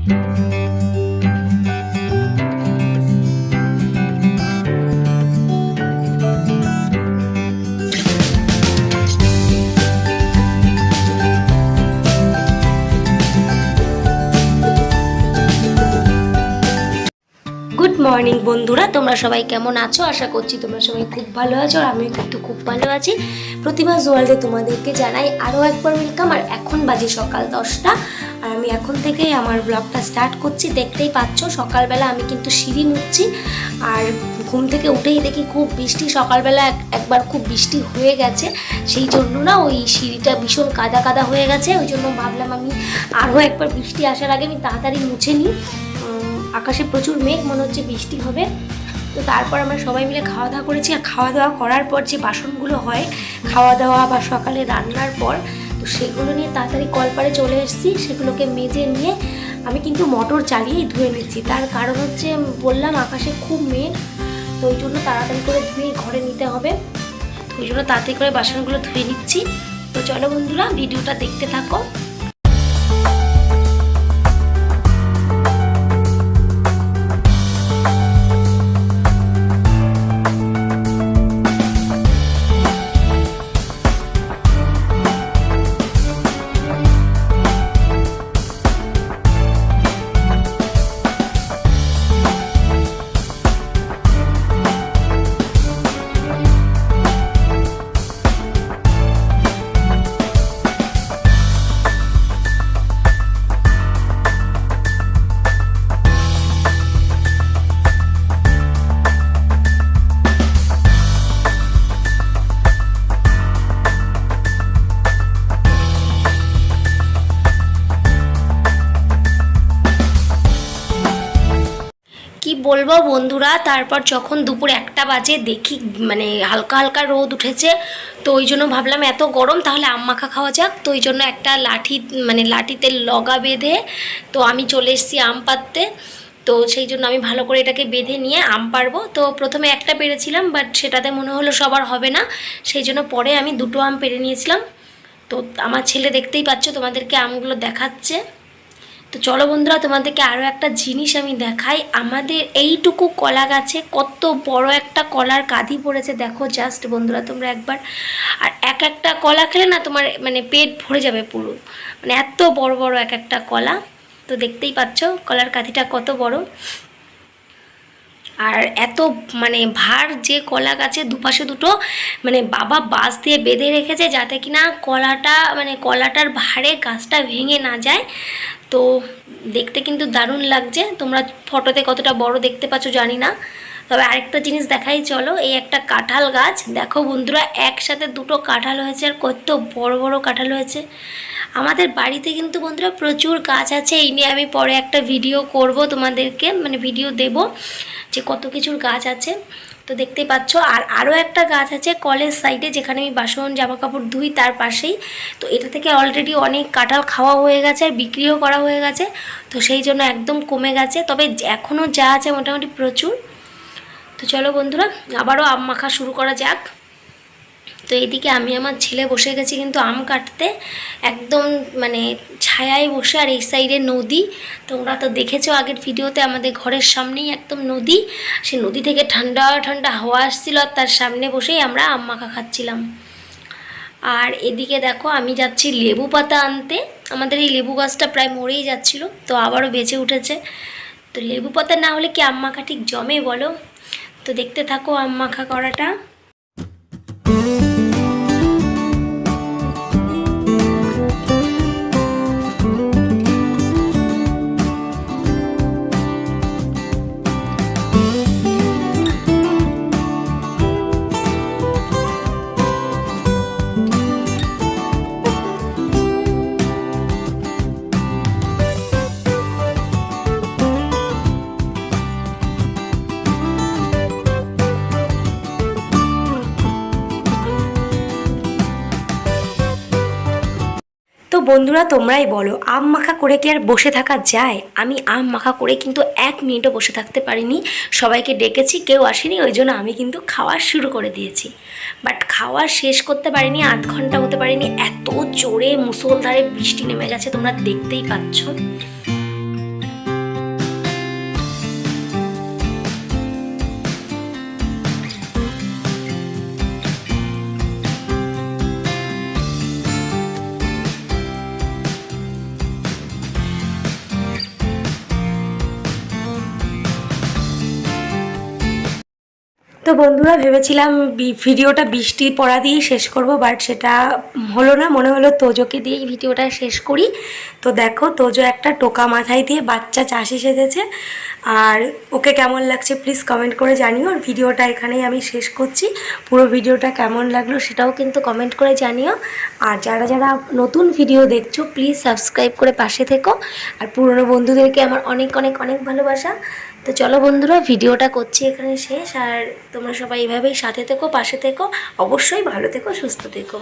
Good morning বন্ধুরা, তোমরা সবাই কেমন আছো? আশা করছি তোমরা সবাই খুব ভালো আছো, আর আমিও কিন্তু খুব ভালো আছি। প্রতিমাস ওয়ার্ল্ডে তোমাদেরকে জানাই আরও একবার ওয়েলকাম। আর এখন বাজে সকাল 10টা, আর আমি এখন থেকেই আমার ব্লগটা স্টার্ট করছি। দেখতেই পাচ্ছ সকালবেলা আমি কিন্তু সিঁড়ি মুছছি, আর ঘুম থেকে উঠেই দেখি খুব বৃষ্টি। সকালবেলা একবার খুব বৃষ্টি হয়ে গেছে, সেই জন্য না ওই সিঁড়িটা ভীষণ কাদা কাদা হয়ে গেছে। ওই জন্য ভাবলাম আমি আরও একবার বৃষ্টি আসার আগে আমি তাড়াতাড়ি মুছে নিই। আকাশে প্রচুর মেঘ, মনে হচ্ছে বৃষ্টি হবে। তো তারপর আমরা সবাই মিলে খাওয়া দাওয়া করেছি, আর খাওয়া দাওয়া করার পর যে বাসনগুলো হয় খাওয়া দাওয়া বা সকালে রান্নার পর, তো সেগুলো নিয়ে তাড়াতাড়ি কলপারে চলে এসেছি। সেগুলোকে মেজে নিয়ে আমি কিন্তু মোটর চালিয়েই ধুয়ে নিচ্ছি। তার কারণ হচ্ছে বললাম আকাশে খুব মেঘ, তো ওই জন্য তাড়াতাড়ি করে ধুয়ে ঘরে নিতে হবে। তো ওই জন্য তাড়াতাড়ি করে বাসনগুলো ধুয়ে নিচ্ছি। তো চলো বন্ধুরা, ভিডিওটা দেখতে থাকো। কি বলবো বন্ধুরা, তারপর যখন দুপুর 1টা বাজে দেখি মানে হালকা হালকা রোদ উঠেছে। তো ওই জন্য ভাবলাম এত গরম, তাহলে আম মাখা খাওয়া যাক। তো ওই জন্য একটা লাঠিতে লগা বেঁধে তো আমি চলে এসেছি আম পাড়তে। তো সেই জন্য আমি ভালো করে এটাকে বেঁধে নিয়ে আম পাড়বো। তো প্রথমে একটা পেড়েছিলাম, বাট সেটাতে মনে হলো সবার হবে না, সেই জন্য পরে আমি 2টো আম পেড়ে নিয়েছিলাম। তো আমার ছেলে দেখতেই পাচ্ছ, তোমাদেরকে আমগুলো দেখাচ্ছে। তো চলো বন্ধুরা, তোমাদেরকে আরও একটা জিনিস আমি দেখাই। আমাদের এইটুকু কলা গাছে কত বড় একটা কলার কাঁধি পড়েছে, দেখো জাস্ট বন্ধুরা তোমরা একবার। আর একটা কলা খেলে না তোমার মানে পেট ভরে যাবে পুরো, মানে এত বড় বড় একটা কলা। তো দেখতেই পাচ্ছ কলার কাঁধিটা কত বড়, আর এত মানে ভার যে কলা গাছে দুপাশে দুটো মানে বাবা বাঁশ দিয়ে বেঁধে রেখেছে, যাতে কিনা কলাটার ভারে গাছটা ভেঙে না যায়। তো দেখতে কিন্তু দারুণ লাগছে। তোমরা ফটোতে কতটা বড় দেখতে পাচ্ছ জানি না। তবে আরেকটা জিনিস দেখাই চলো, এই একটা কাঁঠাল গাছ দেখো বন্ধুরা, একসাথে 2টো কাঁঠাল হয়েছে, আর কত বড় বড় কাঁঠাল হয়েছে। আমাদের বাড়িতে কিন্তু বন্ধুরা প্রচুর গাছ আছে, এই নিয়ে আমি পরে একটা ভিডিও করব তোমাদেরকে, মানে ভিডিও দেব যে কত কিছুর গাছ আছে। তো দেখতে পাচ্ছ, আর আরও একটা গাছ আছে কলেজ সাইডে, যেখানে আমি বাসন জামা কাপড় ধুই তার পাশেই। তো এটা থেকে অলরেডি অনেক কাঁঠাল খাওয়া হয়ে গেছে, আর বিক্রিও করা হয়ে গেছে। তো সেই জন্য একদম কমে গেছে, তবে এখনও যা আছে মোটামুটি প্রচুর। তো চলো বন্ধুরা, আবারও আম মাখা শুরু করা যাক। তো এইদিকে আমি আমার ছেলে বসে গেছি কিন্তু আম কাটতে, একদম মানে ছায়ায় বসে। আর এই সাইডে নদী, তোমরা তো দেখেছো আগের ভিডিওতে, আমাদের ঘরের সামনেই একদম নদী। সে নদী থেকে ঠান্ডা ঠান্ডা হাওয়া আসছিল, আর তার সামনে বসেই আমরা আম মাখা খাচ্ছিলাম। আর এদিকে দেখো আমি যাচ্ছি লেবু পাতা আনতে। আমাদের এই লেবু গাছটা প্রায় মরেই যাচ্ছিল, তো আবারও বেঁচে উঠেছে। তো লেবু পাতা না হলে কি আম মাখা ঠিক জমে বলো? তো দেখতে থাকো আম মাখা করাটা। তো বন্ধুরা তোমরাই বলো, আম মাখা করে কি আর বসে থাকা যায়? আমি আম মাখা করে কিন্তু 1 মিনিটও বসে থাকতে পারিনি। সবাইকে ডেকেছি, কেউ আসেনি, ওই জন্য আমি কিন্তু খাওয়া শুরু করে দিয়েছি। বাট খাওয়া শেষ করতে পারিনি, 8 ঘন্টা হতে পারিনি, এত জোরে মুষলধারে বৃষ্টি নেমে গেছে, তোমরা দেখতেই পাচ্ছ। তো বন্ধুরা ভেবেছিলাম ভিডিওটা বৃষ্টি পড়া দিয়েই শেষ করব, বাট সেটা হলো না। মনে হলো তোজোকে দিয়েই ভিডিওটা শেষ করি। তো দেখো তোজো একটা টোকা মাথায় দিয়ে বাচ্চা চাষি সেজেছে, আর ওকে কেমন লাগছে প্লিজ কমেন্ট করে জানিও। আর ভিডিওটা এখানেই আমি শেষ করছি। পুরো ভিডিওটা কেমন লাগলো সেটাও কিন্তু কমেন্ট করে জানিও। আর যারা যারা নতুন ভিডিও দেখছো প্লিজ সাবস্ক্রাইব করে পাশে থেকো। আর পুরনো বন্ধুদেরকে আমার অনেক অনেক অনেক ভালোবাসা। তো চলো বন্ধুরা, ভিডিওটা করছি এখানে শেষ। আর তোমরা সবাই এইভাবেই সাথে থেকো, পাশে থেকো, অবশ্যই ভালো থেকো, সুস্থ থেকো।